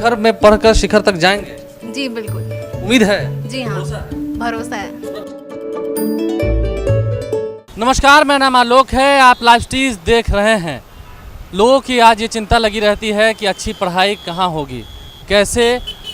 सागर में पढ़कर शिखर तक जाएंगे? जी बिल्कुल। उम्मीद है? जी हाँ, भरोसा है। नमस्कार, मेरा नाम आलोक है। आप लाइव स्टीज देख रहे हैं। लोगों की आज ये चिंता लगी रहती है कि अच्छी पढ़ाई कहाँ होगी, कैसे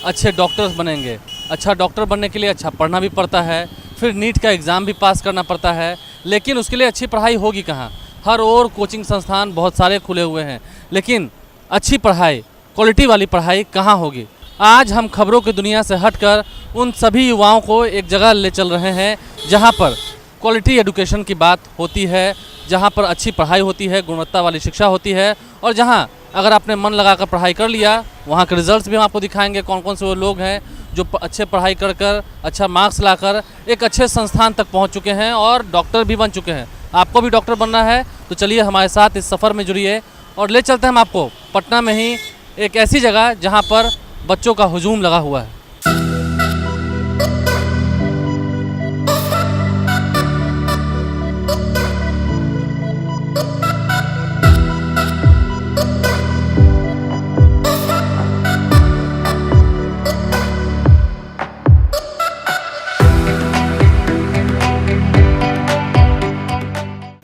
अच्छे डॉक्टर्स बनेंगे। अच्छा डॉक्टर बनने के लिए अच्छा पढ़ना भी पड़ता है, फिर नीट का एग्ज़ाम भी पास करना पड़ता है, लेकिन उसके लिए अच्छी पढ़ाई होगी कहाँ। हर ओर कोचिंग संस्थान बहुत सारे खुले हुए हैं, लेकिन अच्छी पढ़ाई, क्वालिटी वाली पढ़ाई कहाँ होगी। आज हम खबरों की दुनिया से हटकर उन सभी युवाओं को एक जगह ले चल रहे हैं जहाँ पर क्वालिटी एजुकेशन की बात होती है, जहाँ पर अच्छी पढ़ाई होती है, गुणवत्ता वाली शिक्षा होती है, और जहाँ अगर आपने मन लगाकर पढ़ाई कर लिया, वहाँ के रिजल्ट्स भी हम आपको दिखाएंगे। कौन कौन से वो लोग हैं जो अच्छे पढ़ाई कर कर अच्छा मार्क्स लाकर एक अच्छे संस्थान तक पहुँच चुके हैं और डॉक्टर भी बन चुके हैं। आपको भी डॉक्टर बनना है तो चलिए हमारे साथ इस सफ़र में जुड़िए और ले चलते हैं हम आपको पटना में ही एक ऐसी जगह जहाँ पर बच्चों का हुजूम लगा हुआ है।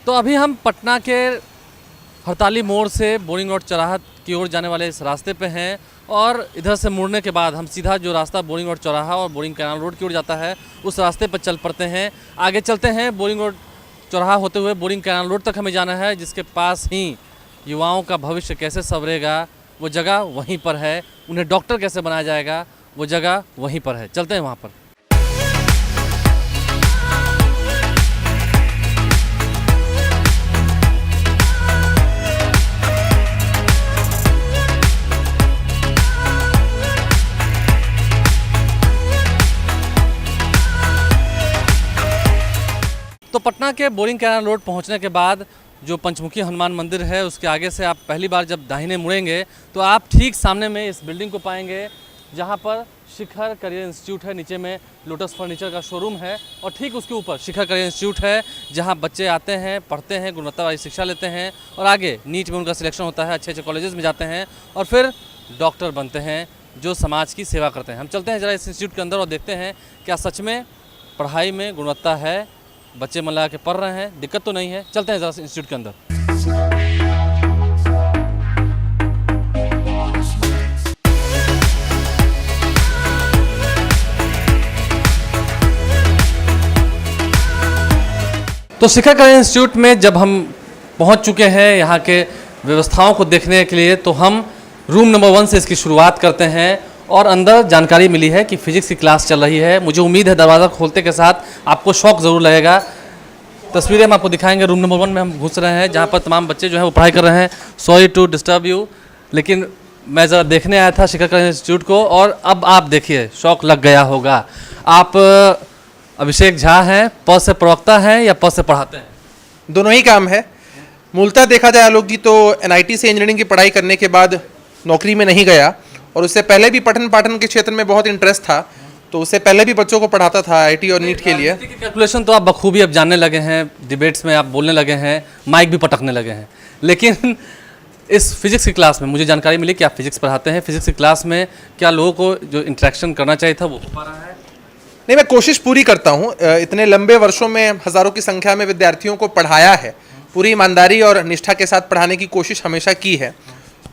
तो अभी हम पटना के हड़ताली मोड़ से बोरिंग रोड चौराहा की ओर जाने वाले इस रास्ते पे हैं और इधर से मुड़ने के बाद हम सीधा जो रास्ता बोरिंग रोड चौराहा और बोरिंग कैनाल रोड की ओर जाता है उस रास्ते पर चल पड़ते हैं। आगे चलते हैं, बोरिंग रोड चौराहा होते हुए बोरिंग कैनाल रोड तक हमें जाना है, जिसके पास ही युवाओं का भविष्य कैसे संवरेगा वो जगह वहीं पर है। उन्हें डॉक्टर कैसे बनाया जाएगा वो जगह वहीं पर है। चलते हैं वहाँ पर। तो पटना के बोरिंग कैनाल रोड पहुंचने के बाद जो पंचमुखी हनुमान मंदिर है उसके आगे से आप पहली बार जब दाहिने मुड़ेंगे तो आप ठीक सामने में इस बिल्डिंग को पाएंगे जहां पर शिखर करियर इंस्टीट्यूट है। नीचे में लोटस फर्नीचर का शोरूम है और ठीक उसके ऊपर शिखर करियर इंस्टीट्यूट है, जहां बच्चे आते हैं, पढ़ते हैं, गुणवत्ता वाली शिक्षा लेते हैं और आगे नीट में उनका सिलेक्शन होता है, अच्छे अच्छे कॉलेजेस में जाते हैं और फिर डॉक्टर बनते हैं जो समाज की सेवा करते हैं। हम चलते हैं ज़रा इस इंस्टीट्यूट के अंदर और देखते हैं क्या सच में पढ़ाई में गुणवत्ता है, बच्चे मन लगा के पढ़ रहे हैं, दिक्कत तो नहीं है। चलते हैं ज़रा इंस्टीट्यूट के अंदर। तो शिखर करियर इंस्टीट्यूट में जब हम पहुंच चुके हैं यहाँ के व्यवस्थाओं को देखने के लिए, तो हम रूम नंबर 1 से इसकी शुरुआत करते हैं और अंदर जानकारी मिली है कि फिजिक्स की क्लास चल रही है। मुझे उम्मीद है दरवाज़ा खोलते के साथ आपको शौक ज़रूर लगेगा। तस्वीरें हम आपको दिखाएंगे। रूम नंबर 1 में हम घुस रहे हैं जहाँ पर तमाम बच्चे जो हैं वो पढ़ाई कर रहे हैं। सॉरी टू डिस्टर्ब यू, लेकिन मैं ज़रा देखने आया था शिखर करियर इंस्टीट्यूट को और अब आप देखिए शौक लग गया होगा। आप अभिषेक झा हैं, पद से प्रवक्ता हैं या पद से पढ़ाते हैं? दोनों ही काम है। मूलतः देखा जाए आलोक जी तो NIT से इंजीनियरिंग की पढ़ाई करने के बाद नौकरी में नहीं गया और उससे पहले भी पठन पाठन के क्षेत्र में बहुत इंटरेस्ट था, तो उससे पहले भी बच्चों को पढ़ाता था IIT और नीट के लिए। कैलकुलेशन तो आप बखूबी अब जानने लगे हैं, डिबेट्स में आप बोलने लगे हैं, माइक भी पटकने लगे हैं, लेकिन इस फिजिक्स की क्लास में मुझे जानकारी मिली कि आप फिजिक्स पढ़ाते हैं। फिजिक्स की क्लास में क्या लोगों को जो इंटरेक्शन करना चाहिए था वो हो पा रहा है? नहीं, मैं कोशिश पूरी करता हूँ। इतने लंबे वर्षों में हज़ारों की संख्या में विद्यार्थियों को पढ़ाया है, पूरी ईमानदारी और निष्ठा के साथ पढ़ाने की कोशिश हमेशा की है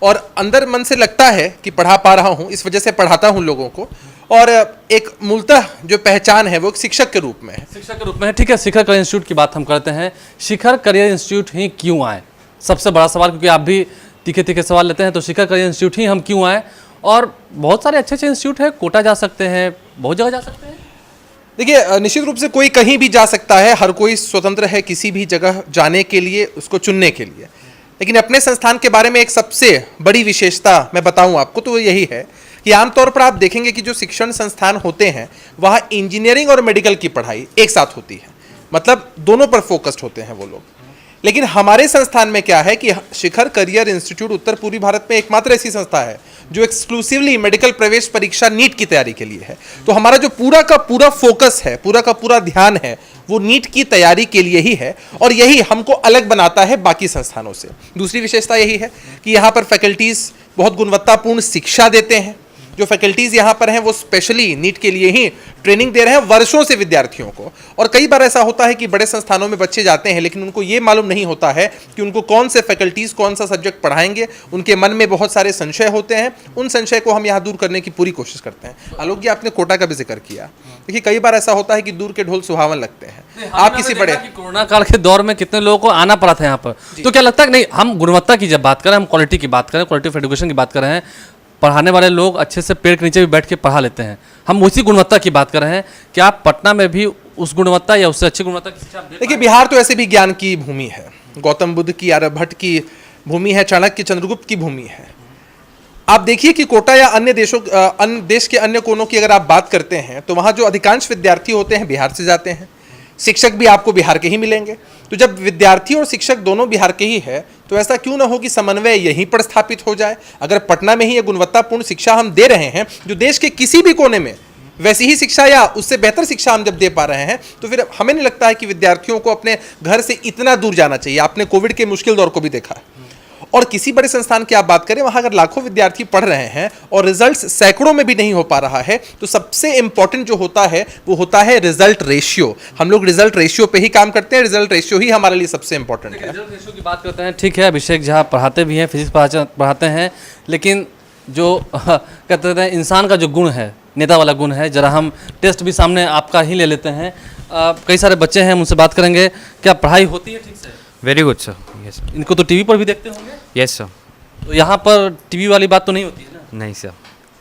और अंदर मन से लगता है कि पढ़ा पा रहा हूँ, इस वजह से पढ़ाता हूँ लोगों को। और एक मूलतः जो पहचान है वो एक शिक्षक के रूप में है। शिक्षक के रूप में है, ठीक है। शिखर करियर इंस्टीट्यूट की बात हम करते हैं। शिखर करियर इंस्टीट्यूट ही क्यों आए, सबसे बड़ा सवाल, क्योंकि आप भी तीखे तीखे सवाल लेते हैं। तो शिखर करियर इंस्टीट्यूट ही हम क्यों आए? और बहुत सारे अच्छे अच्छे इंस्टीट्यूट है, कोटा जा सकते हैं, बहुत जगह जा सकते हैं। देखिए, निश्चित रूप से कोई कहीं भी जा सकता है, हर कोई स्वतंत्र है किसी भी जगह जाने के लिए, उसको चुनने के लिए। लेकिन अपने संस्थान के बारे में एक सबसे बड़ी विशेषता मैं बताऊं आपको तो यही है कि आमतौर पर आप देखेंगे कि जो शिक्षण संस्थान होते हैं वहाँ इंजीनियरिंग और मेडिकल की पढ़ाई एक साथ होती है, मतलब दोनों पर फोकस्ड होते हैं वो लोग। लेकिन हमारे संस्थान में क्या है कि शिखर करियर इंस्टीट्यूट उत्तर पूर्वी भारत में एकमात्र ऐसी संस्था है जो एक्सक्लूसिवली मेडिकल प्रवेश परीक्षा नीट की तैयारी के लिए है। तो हमारा जो पूरा का पूरा फोकस है, पूरा का पूरा ध्यान है, वो नीट की तैयारी के लिए ही है और यही हमको अलग बनाता है बाकी संस्थानों से। दूसरी विशेषता यही है कि यहाँ पर फैकल्टीज बहुत गुणवत्तापूर्ण शिक्षा देते हैं जो फैकल्टीज यहाँ पर हैं वो स्पेशली नीट के लिए ही ट्रेनिंग दे रहे हैं वर्षों से विद्यार्थियों को। और कई बार ऐसा होता है कि बड़े संस्थानों में बच्चे जाते हैं लेकिन उनको ये मालूम नहीं होता है कि उनको कौन से फैकल्टीज कौन सा सब्जेक्ट पढ़ाएंगे। उनके मन में बहुत सारे संशय होते हैं, उन संशय को हम यहाँ दूर करने की पूरी कोशिश करते हैं। आलोक जी, आपने कोटा का भी जिक्र किया। देखिए, कई बार ऐसा होता है कि दूर के ढोल सुहावन लगते हैं। आप किसी बड़े कोरोना काल के दौर में कितने लोगों को आना पड़ा था यहाँ पर, तो क्या लगता है कि नहीं, हम गुणवत्ता की जब बात करें, हम क्वालिटी की बात करें, क्वालिटी ऑफ एजुकेशन की बात कर रहे हैं, पढ़ाने वाले लोग अच्छे से पेड़ के नीचे भी बैठ के पढ़ा लेते हैं, हम उसी गुणवत्ता की बात कर रहे हैं। क्या आप पटना में भी उस गुणवत्ता या उससे अच्छी गुणवत्ता की शिक्षा दे? देखिए, बिहार तो ऐसे भी ज्ञान की भूमि है, गौतम बुद्ध की, आर्यभट्ट की भूमि है, चाणक्य चंद्रगुप्त की भूमि है। आप देखिए कि कोटा या अन्य देशों अन्य देश के अन्य कोनों की अगर आप बात करते हैं तो वहाँ जो अधिकांश विद्यार्थी होते हैं बिहार से जाते हैं, शिक्षक भी आपको बिहार के ही मिलेंगे। तो जब विद्यार्थी और शिक्षक दोनों बिहार के ही है तो ऐसा क्यों ना हो कि समन्वय यहीं पर स्थापित हो जाए। अगर पटना में ही ये गुणवत्तापूर्ण शिक्षा हम दे रहे हैं जो देश के किसी भी कोने में वैसी ही शिक्षा या उससे बेहतर शिक्षा हम जब दे पा रहे हैं तो फिर हमें नहीं लगता है कि विद्यार्थियों को अपने घर से इतना दूर जाना चाहिए। आपने कोविड के मुश्किल दौर को भी देखा है और किसी बड़े संस्थान की आप बात करें, वहां अगर लाखों विद्यार्थी पढ़ रहे हैं और रिजल्ट्स सैकड़ों में भी नहीं हो पा रहा है तो सबसे इंपॉर्टेंट जो होता है वो होता है रिजल्ट रेशियो। हम लोग रिजल्ट रेशियो पे ही काम करते हैं, रिजल्ट रेशियो ही हमारे लिए सबसे इंपॉर्टेंट है। रिजल्ट रेशियो की बात करते हैं, ठीक है, अभिषेक झा पढ़ाते भी हैं, फिजिक्स पढ़ाते हैं, लेकिन जो कहते हैं इंसान का जो गुण है, नेता वाला गुण है, जरा हम टेस्ट भी सामने आपका ही ले लेते हैं। कई सारे बच्चे हैं, उनसे बात करेंगे। क्या पढ़ाई होती है ठीक से? वेरी गुड सर, यस इनको तो टीवी पर भी देखते होंगे। Yes sir. तो यहाँ पर टीवी वाली बात तो नहीं होती है ना? नहीं सर,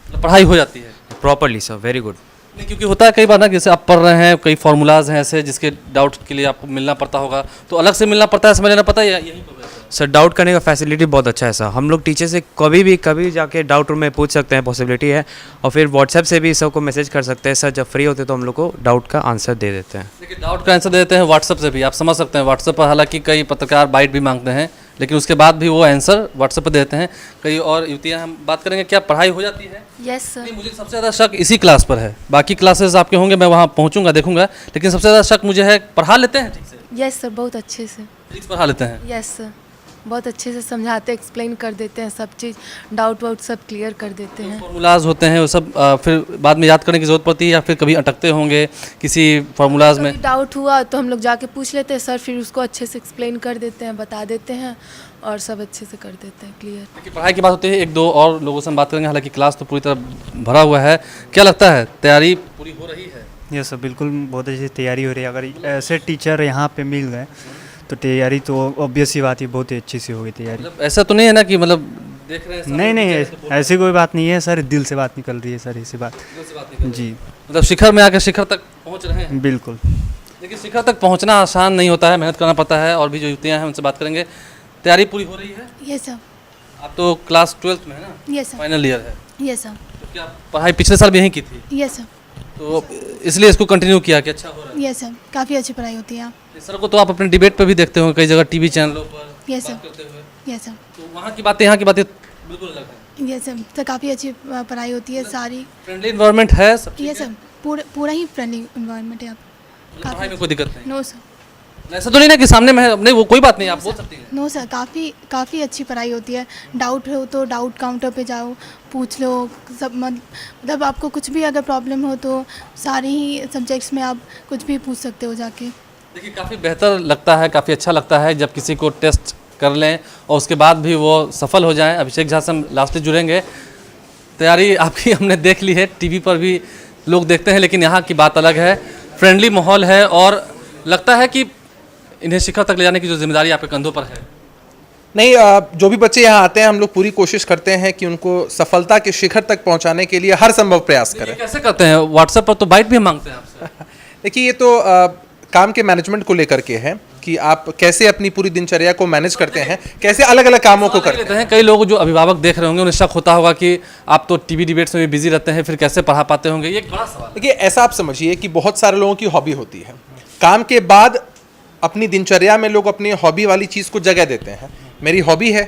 मतलब पढ़ाई हो जाती है प्रॉपरली सर, वेरी गुड। नहीं, क्योंकि होता है कई बार ना, जैसे आप पढ़ रहे हैं, कई फार्मूलाज हैं ऐसे जिसके डाउट के लिए आपको मिलना पड़ता होगा, तो अलग से मिलना पड़ता है, समझ लेना पड़ता है, या यहीं पर रहता है? सर डाउट करने का फैसिलिटी बहुत अच्छा है सर। हम लोग टीचर से कभी जाके डाउट रूम में पूछ सकते हैं, पॉसिबिलिटी है। और फिर व्हाट्सएप से भी सबको मैसेज कर सकते हैं सर, जब फ्री होते तो हम लोग को डाउट का आंसर दे देते हैं। देखिए, डाउट का आंसर दे देते हैं व्हाट्सएप से भी, आप समझ सकते हैं। व्हाट्सएप पर हालांकि कई पत्रकार बाइट भी मांगते हैं, लेकिन उसके बाद भी वो आंसर व्हाट्सएप पर देते हैं। कई और युवतियाँ हम बात करेंगे, क्या पढ़ाई हो जाती है? Yes sir. नहीं, मुझे सबसे ज़्यादा शक इसी क्लास पर है। बाकी क्लासेस आपके होंगे, मैं वहाँ पहुँचूंगा, देखूंगा, लेकिन सबसे ज़्यादा शक मुझे है, पढ़ा लेते हैं ठीक से? यस सर, बहुत अच्छे से। फिजिक्स पढ़ा लेते हैं? यस सर, बहुत अच्छे से समझाते, एक्सप्लेन कर देते हैं, सब चीज़ डाउट वाउट सब क्लियर कर देते हैं। फार्मूलाज होते हैं वो सब फिर बाद में याद करने की जरूरत पड़ती है, या फिर कभी अटकते होंगे किसी फार्मूलाज में? डाउट हुआ तो हम लोग जाके पूछ लेते हैं सर, फिर उसको अच्छे से एक्सप्लेन कर देते हैं, बता देते हैं और सब अच्छे से कर देते हैं क्लियर। देखिए, पढ़ाई की बात होती है, एक दो और लोगों से हम बात करेंगे। हालांकि क्लास तो पूरी तरह भरा हुआ है, क्या लगता है तैयारी पूरी हो रही है? यस सर, बिल्कुल बहुत अच्छी तैयारी हो रही है। अगर ऐसे टीचर यहाँ पे मिल गए तो तैयारी तो ऑब्वियस ही बात है, बहुत ही अच्छी सी होगी तैयारी। मतलब ऐसा तो नहीं है ना कि मतलब देख रहे हैं? नहीं, ऐसी कोई बात नहीं है सर, दिल से बात निकल रही है सर, ऐसी बात। जी, मतलब शिखर में आकर शिखर तक पहुंच रहे हैं। बिल्कुल। लेकिन शिखर तक पहुंचना आसान नहीं होता है, मेहनत करना पड़ता है। और भी जो युवतियाँ हैं उनसे बात करेंगे। तैयारी पूरी हो रही है? Yes sir. आप तो क्लास 12th में है ना? Yes sir. फाइनल ईयर है। Yes sir. तो क्या पढ़ाई पिछले साल भी यहीं की थी, यस सर। तो इसलिए इसको कंटिन्यू किया कि अच्छा हो रहा है? यस सर, काफ़ी अच्छी पढ़ाई होती है। इस सर को तो आप अपने डिबेट पे भी देखते होंगे कई जगह, टीवी चैनलों पर Yes, बात sir. करते हुए। Yes sir. तो वहाँ की बातें यहाँ की बातें बिल्कुल अलग है। यस सर, तो काफ़ी अच्छी पढ़ाई होती है सारी। फ्रेंडली इन्वायरमेंट है सब? यस सर, पूरा ही फ्रेंडली इन्वायरमेंट है। आप मतलब पढ़ाई में कोई दिक्कत नहीं? No sir. ऐसा तो नहीं ना कि सामने में है, नहीं वो कोई बात नहीं, आप बोल सकती हैं। नो सर, काफ़ी अच्छी पढ़ाई होती है। डाउट हो तो डाउट काउंटर पे जाओ, पूछ लो सब। मतलब आपको कुछ भी अगर प्रॉब्लम हो तो सारे ही सब्जेक्ट्स में आप कुछ भी पूछ सकते हो जाके। देखिए, काफ़ी बेहतर लगता है, काफ़ी अच्छा लगता है जब किसी को टेस्ट कर लें और उसके बाद भी वो सफल हो जाएं। अभिषेक झा से हम लास्टली जुड़ेंगे। तैयारी आपकी हमने देख ली है, टीवी पर भी लोग देखते हैं, लेकिन यहाँ की बात अलग है। फ्रेंडली माहौल है और लगता है कि इन्हें शिखर तक ले जाने की जो जिम्मेदारी आपके कंधों पर है। नहीं, जो भी बच्चे यहाँ आते हैं हम लोग पूरी कोशिश करते हैं कि उनको सफलता के शिखर तक पहुँचाने के लिए हर संभव प्रयास ये करें। कैसे करते हैं? व्हाट्सएप पर तो बाइट भी हम मांगते हैं आपसे। देखिए, ये तो काम के मैनेजमेंट को लेकर के है कि आप कैसे अपनी पूरी दिनचर्या को मैनेज करते हैं, कैसे अलग अलग कामों को करते हैं। कई लोग जो अभिभावक देख रहे होंगे उन्हें शक होता होगा कि आप तो टीवी डिबेट्स में भी बिजी रहते हैं, फिर कैसे पढ़ा पाते होंगे? ये एक बड़ा सवाल है। देखिए, ऐसा आप समझिए कि बहुत सारे लोगों की हॉबी होती है, काम के बाद अपनी दिनचर्या में लोग अपनी हॉबी वाली चीज़ को जगह देते हैं। मेरी हॉबी है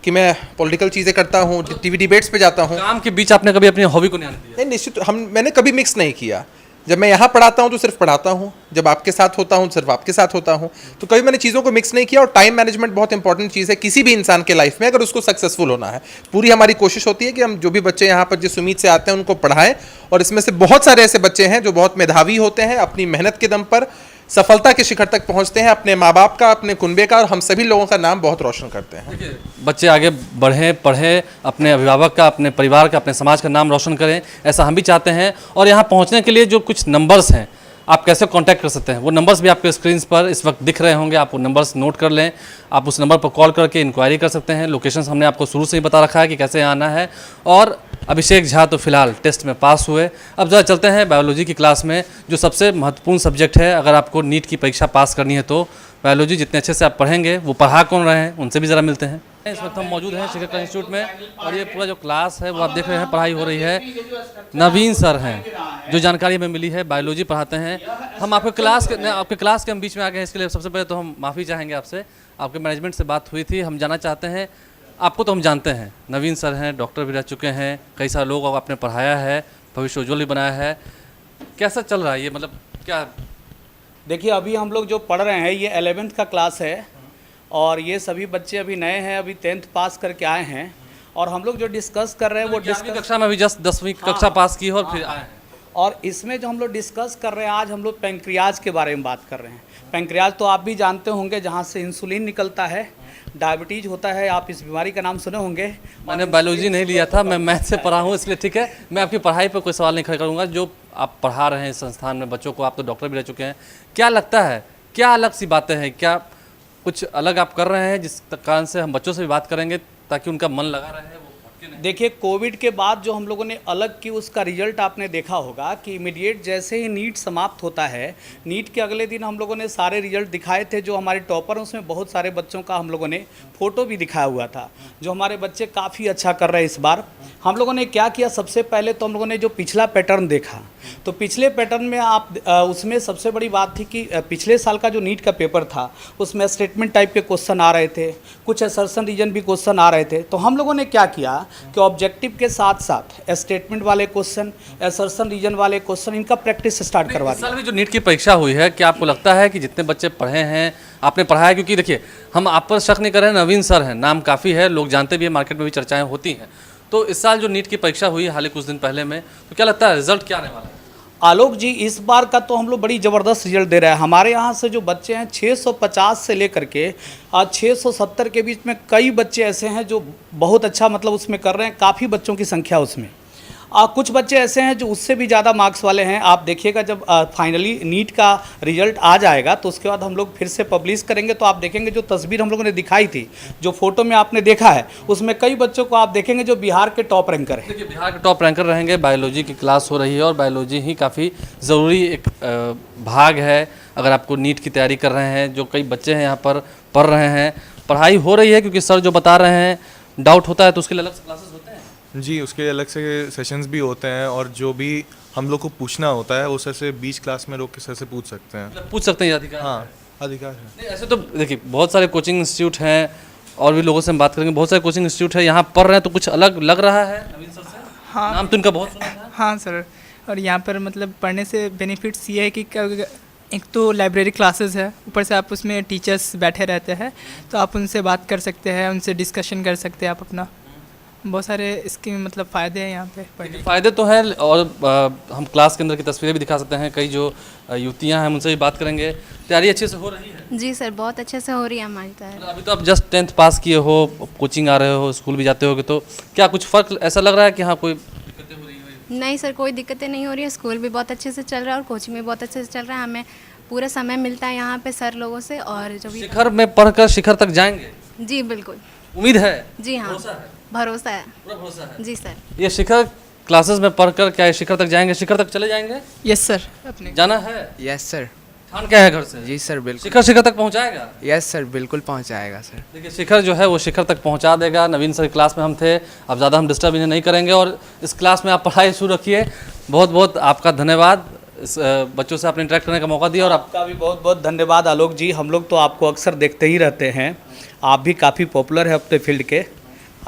कि मैं पॉलिटिकल चीज़ें करता हूँ, टीवी डिबेट्स पे जाता हूँ। काम के बीच आपने कभी अपनी हॉबी को नहीं आने दिया? नहीं, निश्चित मैंने कभी मिक्स नहीं किया। जब मैं यहाँ पढ़ाता हूँ तो सिर्फ पढ़ाता हूँ, जब आपके साथ होता हूँ सिर्फ आपके साथ होता हूँ। तो कभी मैंने चीज़ों को मिक्स नहीं किया। और टाइम मैनेजमेंट बहुत इंपॉर्टेंट चीज़ है किसी भी इंसान के लाइफ में, अगर उसको सक्सेसफुल होना है। पूरी हमारी कोशिश होती है कि हम जो भी बच्चे यहाँ पर जिस उम्मीद से आते हैं उनको पढ़ाएं, और इसमें से बहुत सारे ऐसे बच्चे हैं जो बहुत मेधावी होते हैं, अपनी मेहनत के दम पर सफलता के शिखर तक पहुँचते हैं, अपने माँ बाप का, अपने कुनबे का और हम सभी लोगों का नाम बहुत रोशन करते हैं। बच्चे आगे बढ़ें, पढ़ें, अपने अभिभावक का, अपने परिवार का, अपने समाज का नाम रोशन करें, ऐसा हम भी चाहते हैं। और यहाँ पहुँचने के लिए जो कुछ नंबर्स हैं, आप कैसे कांटेक्ट कर सकते हैं, वो नंबर्स भी आपके स्क्रीन पर इस वक्त दिख रहे होंगे। आप वो नंबर्स नोट कर लें, आप उस नंबर पर कॉल करके इंक्वायरी कर सकते हैं। लोकेशन हमने आपको शुरू से ही बता रखा है कि कैसे आना है। और अभिषेक झा तो फिलहाल टेस्ट में पास हुए। अब ज़रा चलते हैं बायोलॉजी की क्लास में, जो सबसे महत्वपूर्ण सब्जेक्ट है। अगर आपको नीट की परीक्षा पास करनी है तो बायोलॉजी जितने अच्छे से आप पढ़ेंगे, वो पढ़ा कौन रहे हैं उनसे भी ज़रा मिलते हैं। इस वक्त हम मौजूद हैं शिखर कला इंस्टीट्यूट में, और ये पूरा जो क्लास है वो आप देख रहे हैं, पढ़ाई हो रही है। नवीन सर हैं जो जानकारी हमें मिली है, बायोलॉजी पढ़ाते हैं। हम आपके क्लास के हम बीच में आ गए हैं, इसके लिए सबसे पहले तो हम माफ़ी चाहेंगे आपसे। आपके मैनेजमेंट से बात हुई थी, हम जानना चाहते हैं, आपको तो हम जानते हैं, नवीन सर हैं, डॉक्टर भी रह चुके हैं, कई सारे लोग आपने पढ़ाया है, भविष्य उज्ज्वल भी बनाया है। कैसा चल रहा है ये, मतलब क्या? देखिए, अभी हम लोग जो पढ़ रहे हैं ये 11th का क्लास है, और ये सभी बच्चे अभी नए हैं, अभी 10th पास करके आए हैं। और हम लोग जो डिस्कस कर रहे हैं वो 11वीं कक्षा में अभी जस्ट 10वीं कक्षा पास की है और फिर आए हैं। और इसमें जो हम लोग डिस्कस कर रहे हैं आज, हम लोग पैंक्रियाज के बारे में बात कर रहे हैं। पैंक्रियाज तो आप भी जानते होंगे, जहाँ से इंसुलिन निकलता है, डायबिटीज़ होता है, आप इस बीमारी का नाम सुने होंगे। मैंने बायोलॉजी नहीं लिया था, मैं मैथ से पढ़ा हूँ, इसलिए ठीक है, मैं आपकी पढ़ाई पर कोई सवाल नहीं खड़ा करूँगा। जो आप पढ़ा रहे हैं इस संस्थान में बच्चों को, आप तो डॉक्टर भी रह चुके हैं, क्या लगता है, क्या अलग सी बातें हैं, क्या कुछ अलग आप कर रहे हैं जिस कारण से हम बच्चों से भी बात करेंगे ताकि उनका मन लगा रहे? देखिए, कोविड के बाद जो हम लोगों ने अलग की, उसका रिजल्ट आपने देखा होगा कि इमीडिएट जैसे ही नीट समाप्त होता है, नीट के अगले दिन हम लोगों ने सारे रिजल्ट दिखाए थे। जो हमारे टॉपर हैं उसमें बहुत सारे बच्चों का हम लोगों ने फ़ोटो भी दिखाया हुआ था, जो हमारे बच्चे काफ़ी अच्छा कर रहे हैं इस बार। हम लोगों ने क्या किया, सबसे पहले तो हम लोगों ने जो पिछला पैटर्न देखा, तो पिछले पैटर्न में उसमें सबसे बड़ी बात थी कि पिछले साल का जो नीट का पेपर था उसमें स्टेटमेंट टाइप के क्वेश्चन आ रहे थे, कुछ असर्शन रीजन भी क्वेश्चन आ रहे थे। तो हम लोगों ने क्या किया कि ऑब्जेक्टिव के साथ साथ स्टेटमेंट वाले क्वेश्चन, असर्शन रीजन वाले क्वेश्चन, इनका प्रैक्टिस स्टार्ट करवा दिया। इस साल भी जो नीट की परीक्षा हुई है, क्या आपको लगता है कि जितने बच्चे पढ़े हैं, आपने पढ़ाया? क्योंकि देखिए, हम आप पर शक नहीं कर रहे हैं, नवीन सर हैं, नाम काफ़ी है, लोग जानते भी हैं, मार्केट में भी चर्चाएँ होती हैं। तो इस साल जो नीट की परीक्षा हुई हाल ही कुछ दिन पहले में, तो क्या लगता है रिजल्ट क्या आने वाला है? आलोक जी, इस बार का तो हम लोग बड़ी ज़बरदस्त रिजल्ट दे रहे हैं। हमारे यहाँ से जो बच्चे हैं 650 से लेकर के 670 के बीच में कई बच्चे ऐसे हैं जो बहुत अच्छा मतलब उसमें कर रहे हैं, काफ़ी बच्चों की संख्या उसमें। कुछ बच्चे ऐसे हैं जो उससे भी ज़्यादा मार्क्स वाले हैं। आप देखिएगा जब फाइनली नीट का रिजल्ट आ जाएगा तो उसके बाद हम लोग फिर से पब्लिश करेंगे, तो आप देखेंगे जो तस्वीर हम लोगों ने दिखाई थी, जो फोटो में आपने देखा है, उसमें कई बच्चों को आप देखेंगे जो बिहार के टॉप रैंकर हैं। देखिए, बिहार के टॉप रैंकर रहेंगे। बायोलॉजी की क्लास हो रही है और बायोलॉजी ही काफ़ी ज़रूरी एक भाग है अगर आपको नीट की तैयारी कर रहे हैं। जो कई बच्चे हैं यहाँ पर पढ़ रहे हैं, पढ़ाई हो रही है, क्योंकि सर जो बता रहे हैं, डाउट होता है तो उसके लिए अलग से क्लासेस होते हैं जी, उसके अलग से सेशंस भी होते हैं, और जो भी हम लोग को पूछना होता है वो सर से बीच क्लास में रोक के सर से पूछ सकते हैं। मतलब पूछ सकते हैं, अधिकार? हाँ, अधिकार है। नहीं, ऐसे तो देखिए बहुत सारे कोचिंग इंस्टीट्यूट हैं, और भी लोगों से हम बात करेंगे, बहुत सारे कोचिंग इंस्टीट्यूट है, यहाँ पढ़ रहे हैं तो कुछ अलग लग रहा है नवीन सर से? हाँ, नाम तो इनका बहुत सुना था। हाँ सर, और यहाँ पर मतलब पढ़ने से बेनिफिट्स ये है कि एक तो लाइब्रेरी क्लासेस है, ऊपर से आप उसमें टीचर्स बैठे रहते हैं, तो आप उनसे बात कर सकते हैं, उनसे डिस्कशन कर सकते हैं आप अपना। बहुत सारे इसके मतलब फ़ायदे हैं यहाँ पे पढ़ने के। फ़ायदे तो हैं, और हम क्लास के अंदर की तस्वीरें भी दिखा सकते हैं। कई जो युवतियाँ हैं उनसे भी बात करेंगे। तैयारी अच्छे से हो रही है? जी सर, बहुत अच्छे से हो रही है हमारी तैयारी। अभी तो आप जस्ट 10th पास किए हो, कोचिंग आ रहे हो, स्कूल भी जाते होगे, तो क्या कुछ फ़र्क ऐसा लग रहा है कि हाँ कोई दिक्कतें हो रही है? नहीं सर, कोई दिक्कतें नहीं हो रही है। स्कूल भी बहुत अच्छे से चल रहा है और कोचिंग भी बहुत अच्छे से चल रहा है। हमें पूरा समय मिलता है यहाँ पे सर लोगों से, और जो भी शिखर में पढ़कर शिखर तक जाएंगे? जी बिल्कुल, उम्मीद है? जी हाँ, भरोसा है, पूरा भरोसा है जी सर। ये शिखर क्लासेस में पढ़कर क्या ये शिखर तक जाएंगे, शिखर तक चले जाएंगे? यस सर, अपने जाना है? Yes sir. ठान क्या है घर से? जी सर, बिल्कुल। शिखर तक पहुंचाएगा? यस सर, बिल्कुल पहुंचाएगा सर। देखिए, शिखर जो है वो शिखर तक पहुंचा देगा। नवीन सर क्लास में हम थे, अब ज़्यादा हम डिस्टर्ब इन्हें नहीं करेंगे, और इस क्लास में आप पढ़ाई शुरू रखिए। बहुत बहुत आपका धन्यवाद, इस बच्चों से आपने इंटरेक्ट करने का मौका दिया। और आपका भी बहुत बहुत धन्यवाद आलोक जी। हम लोग तो आपको अक्सर देखते ही रहते हैं, आप भी काफ़ी पॉपुलर है अपने फील्ड के।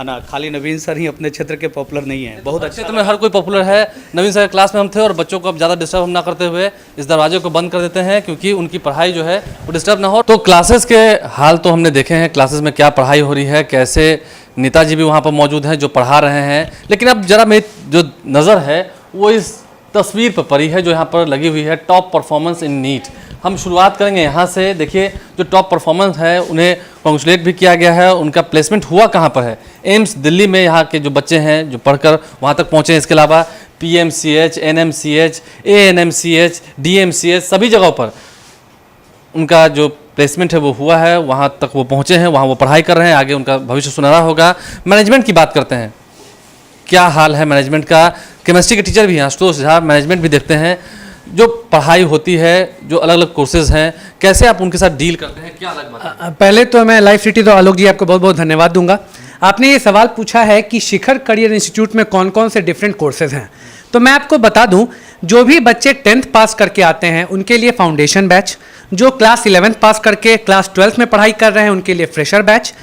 है ना, खाली नवीन सर ही अपने क्षेत्र के पॉपुलर नहीं है, बहुत अच्छा। क्षेत्र में हर कोई पॉपुलर है। नवीन सर क्लास में हम थे और बच्चों को अब ज़्यादा डिस्टर्ब हम ना करते हुए इस दरवाजे को बंद कर देते हैं, क्योंकि उनकी पढ़ाई जो है वो डिस्टर्ब ना हो। तो क्लासेस के हाल तो हमने देखे हैं, क्लासेस में क्या पढ़ाई हो रही है, कैसे नेताजी भी वहाँ पर मौजूद हैं जो पढ़ा रहे हैं। लेकिन अब जरा मेरी जो नज़र है वो इस तस्वीर पर पड़ी है जो यहाँ पर लगी हुई है, टॉप परफॉर्मेंस इन नीट। हम शुरुआत करेंगे यहाँ से। देखिए जो टॉप परफॉर्मेंस है उन्हें कॉन्ग्रेचुलेट भी किया गया है। उनका प्लेसमेंट हुआ कहाँ पर है? एम्स दिल्ली में यहाँ के जो बच्चे हैं जो पढ़कर वहाँ तक पहुँचे हैं। इसके अलावा PMCH, NMCH, ANMCH, DMCH सभी जगहों पर उनका जो प्लेसमेंट है वो हुआ है, वहाँ तक वो पहुँचे हैं, वहाँ वो पढ़ाई कर रहे हैं, आगे उनका भविष्य सुनहरा होगा। मैनेजमेंट की बात करते हैं, क्या हाल है मैनेजमेंट का? केमिस्ट्री के टीचर भी हैं आशुतोष झा, मैनेजमेंट भी देखते हैं। जो पढ़ाई होती है, जो अलग अलग कोर्सेज हैं, कैसे आप उनके साथ डील करते हैं, क्या अलग बात है? पहले तो मैं लाइव सिटी तो आलोक जी आपको बहुत बहुत धन्यवाद दूंगा। आपने ये सवाल पूछा है कि शिखर करियर इंस्टीट्यूट में कौन कौन से डिफरेंट कोर्सेज हैं, तो मैं आपको बता दूं, जो भी बच्चे 10th पास करके आते हैं उनके लिए फाउंडेशन बैच, जो क्लास 11th पास करके क्लास 12th में पढ़ाई कर रहे हैं उनके लिए फ्रेशर बैच,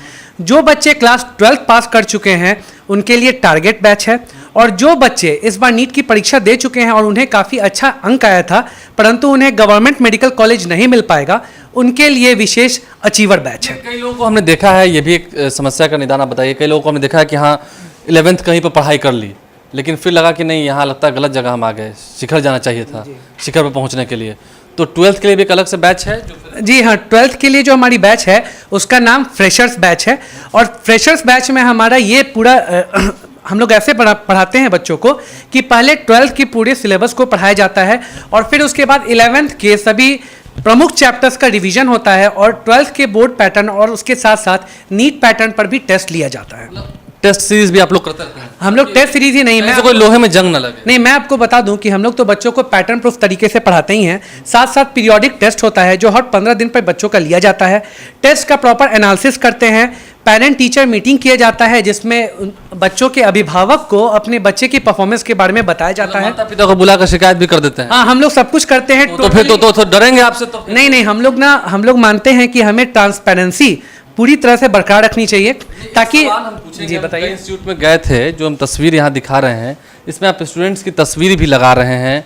जो बच्चे क्लास 12th पास कर चुके हैं उनके लिए टारगेट बैच है, और जो बच्चे इस बार नीट की परीक्षा दे चुके हैं और उन्हें काफ़ी अच्छा अंक आया था परंतु उन्हें गवर्नमेंट मेडिकल कॉलेज नहीं मिल पाएगा, उनके लिए विशेष अचीवर बैच है। कई लोगों को हमने देखा है, ये भी एक समस्या का निदान आप बताइए। कई लोगों को हमने देखा है कि हाँ 11th कहीं पर पढ़ाई कर ली, लेकिन फिर लगा कि नहीं यहाँ लगता है गलत जगह हम आ गए, शिखर जाना चाहिए था शिखर पर पहुँचने के लिए। तो 12th के लिए भी एक अलग से बैच है जी हाँ, 12th के लिए जो हमारी बैच है उसका नाम फ्रेशर्स बैच है, और फ्रेशर्स बैच में हमारा ये पूरा हम लोग ऐसे पढ़ाते हैं बच्चों को कि पहले 12th की पूरे सिलेबस को पढ़ाया जाता है और फिर उसके बाद 11th के सभी प्रमुख चैप्टर्स का रिवीजन होता है, और 12th के बोर्ड पैटर्न और उसके साथ साथ नीट पैटर्न पर भी टेस्ट लिया जाता है। टेस्ट सीरीज भी आप लोग करते हैं? हम लोग टेस्ट सीरीज ही नहीं, मैं कोई लोहे में जंग ना लगे। नहीं, मैं आपको बता दूं कि हम लोग तो बच्चों को पैटर्न प्रूफ तरीके से पढ़ाते ही हैं, साथ साथ पीरियोडिक टेस्ट होता है जो हर 15 दिन पर बच्चों का लिया जाता है। टेस्ट का प्रॉपर एनालिसिस करते हैं, पेरेंट टीचर मीटिंग किया जाता है जिसमें बच्चों के अभिभावक को अपने बच्चे की परफॉर्मेंस के बारे में बताया जाता है। माता पिता को बुलाकर शिकायत भी कर देते हैं? हाँ, हम लोग सब कुछ करते हैं। तो फिर तो डरेंगे आपसे तो? नहीं, हम लोग मानते हैं कि हमें ट्रांसपेरेंसी पूरी तरह से बरकरार रखनी चाहिए ताकि जी बताइए। इंस्टीट्यूट में गए थे, जो हम तस्वीर यहाँ दिखा रहे हैं इसमें आप स्टूडेंट्स की तस्वीर भी लगा रहे हैं।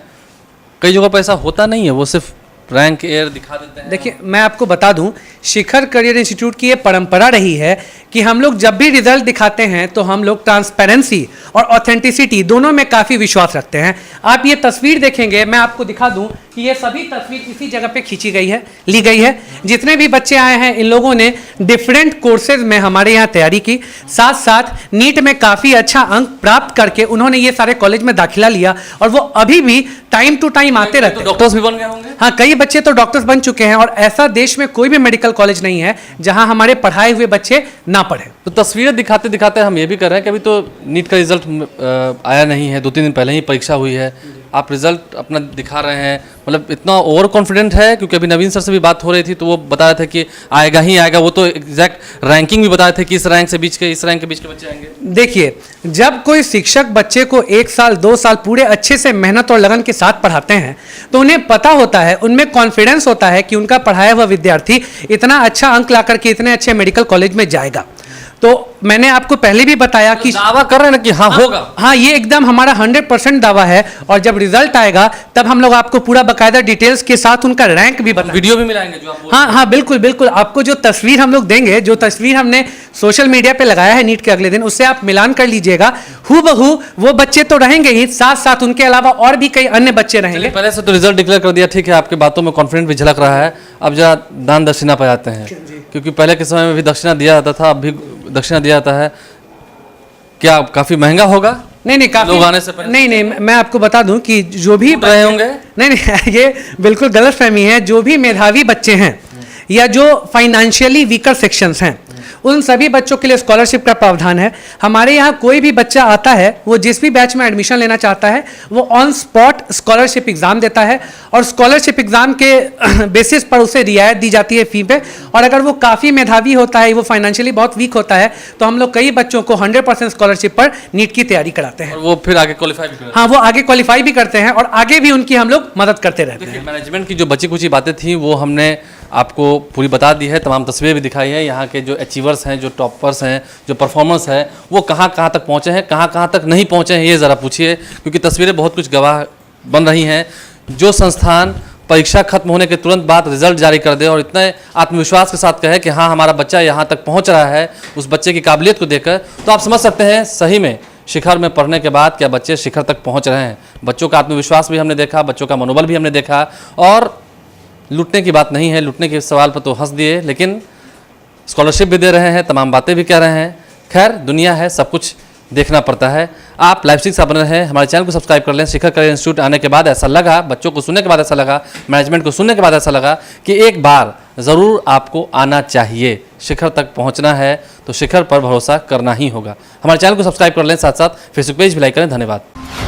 कई जगह पर ऐसा होता नहीं है, वो सिर्फ रैंक एयर दिखा देते हैं। देखिए, मैं आपको बता दूं, शिखर करियर इंस्टीट्यूट की ये परंपरा रही है कि हम लोग जब भी रिजल्ट दिखाते हैं तो हम लोग ट्रांसपेरेंसी और ऑथेंटिसिटी दोनों में काफ़ी विश्वास रखते हैं। आप ये तस्वीर देखेंगे, मैं आपको दिखा दूं कि ये सभी तस्वीर इसी जगह पे खींची गई है, ली गई है। जितने भी बच्चे आए हैं इन लोगों ने डिफरेंट कोर्सेज में हमारे यहाँ तैयारी की, साथ साथ नीट में काफ़ी अच्छा अंक प्राप्त करके उन्होंने ये सारे कॉलेज में दाखिला लिया, और वो अभी भी टाइम टू टाइम आते रहते हैं। डॉक्टर्स भी बन गए होंगे? हाँ, कई बच्चे तो डॉक्टर्स बन चुके हैं, और ऐसा देश में कोई भी मेडिकल कॉलेज नहीं है जहां हमारे पढ़ाए हुए बच्चे ना पढ़े। तो तस्वीरें दिखाते दिखाते हम ये भी कर रहे हैं कि अभी तो नीट का रिजल्ट आया नहीं है, 2-3 दिन पहले ही परीक्षा हुई है, आप रिजल्ट अपना दिखा रहे हैं, मतलब इतना ओवर कॉन्फिडेंट है? क्योंकि अभी नवीन सर से भी बात हो रही थी तो वो बता रहे थे कि आएगा ही आएगा, वो तो एग्जैक्ट रैंकिंग भी बता रहे थे कि इस रैंक के बीच के बच्चे आएंगे। देखिए, जब कोई शिक्षक बच्चे को 1 साल 2 साल पूरे अच्छे से मेहनत और लगन के साथ पढ़ाते हैं तो उन्हें पता होता है, उनमें कॉन्फिडेंस होता है कि उनका पढ़ाया हुआ विद्यार्थी इतना अच्छा अंक ला करके इतने अच्छे मेडिकल कॉलेज में जाएगा। तो मैंने आपको पहले भी बताया कि दावा कर रहे हैं ना कि हाँ होगा। हाँ, ये एकदम हमारा 100% दावा है, और जब रिजल्ट आएगा तब हम लोग आपको पूरा बकायदा डिटेल्स के साथ उनका रैंक भी बताएंगे, वीडियो भी मिलाएंगे जो आप हाँ, बिल्कुल बिल्कुल। आपको जो तस्वीर हम लोग देंगे, जो तस्वीर हमने सोशल मीडिया पे लगाया है नीट के अगले दिन, उससे आप मिलान कर लीजिएगा। हूबहू वो बच्चे तो रहेंगे ही, साथ साथ उनके अलावा और भी कई अन्य बच्चे रहेंगे। पहले से तो रिजल्ट डिक्लेयर कर दिया, ठीक है, आपकी बातों में कॉन्फिडेंस भी झलक रहा है। अब जरा दान दक्षिणा पे आते हैं, क्योंकि पहले के समय में भी दक्षिणा दिया जाता था, अब भी दक्षिणा दिया जाता है। क्या काफी महंगा होगा? नहीं, काफी लोग आने से पहले नहीं, मैं आपको बता दूं कि जो भी रहे होंगे, नहीं, ये बिल्कुल गलत फहमी है। जो भी मेधावी बच्चे हैं या जो फाइनेंशियली वीकर सेक्शंस हैं, उन सभी बच्चों के लिए स्कॉलरशिप का प्रावधान है। हमारे यहाँ कोई भी बच्चा आता है, वो जिस भी बैच में एडमिशन लेना चाहता है वो ऑन स्पॉट स्कॉलरशिप एग्जाम देता है, और स्कॉलरशिप एग्जाम के बेसिस पर उसे रियायत दी जाती है फी पे, और अगर वो काफ़ी मेधावी होता है, वो फाइनेंशियली बहुत वीक होता है, तो हम लोग कई बच्चों को 100% स्कॉलरशिप पर नीट की तैयारी कराते हैं। और वो फिर आगे क्वालिफाई भी करते हैं। हाँ, वो आगे क्वालिफाई भी करते हैं और आगे भी उनकी हम लोग मदद करते रहते हैं। देखिए, मैनेजमेंट की जो बची कुची बातें थी वो हमने आपको पूरी बता दी है, तमाम तस्वीरें भी दिखाई है। यहाँ के जो अचीवर्स हैं, जो टॉपर्स हैं, जो परफॉर्मर्स हैं, वो कहाँ कहाँ तक पहुँचे हैं, कहाँ कहाँ तक नहीं पहुँचे हैं, ये ज़रा पूछिए, क्योंकि तस्वीरें बहुत कुछ गवाह बन रही हैं। जो संस्थान परीक्षा खत्म होने के तुरंत बाद रिजल्ट जारी कर दे और इतने आत्मविश्वास के साथ कहे कि हाँ हमारा बच्चा यहाँ तक पहुँच रहा है, उस बच्चे की काबिलियत को देखकर, तो आप समझ सकते हैं सही में शिखर में पढ़ने के बाद क्या बच्चे शिखर तक पहुँच रहे हैं। बच्चों का आत्मविश्वास भी हमने देखा, बच्चों का मनोबल भी हमने देखा, और लूटने की बात नहीं है, लूटने के सवाल पर तो हंस दिए, लेकिन स्कॉलरशिप भी दे रहे हैं, तमाम बातें भी कह रहे हैं। खैर, दुनिया है, सब कुछ देखना पड़ता है। आप लाइफस्टिक से बने रहें, हमारे चैनल को सब्सक्राइब कर लें। शिखर करियर इंस्टीट्यूट आने के बाद ऐसा लगा, बच्चों को सुनने के बाद ऐसा लगा, मैनेजमेंट को सुनने के बाद ऐसा लगा कि एक बार ज़रूर आपको आना चाहिए। शिखर तक पहुंचना है तो शिखर पर भरोसा करना ही होगा। हमारे चैनल को सब्सक्राइब कर लें, साथ साथ फेसबुक पेज भी लाइक करें। धन्यवाद।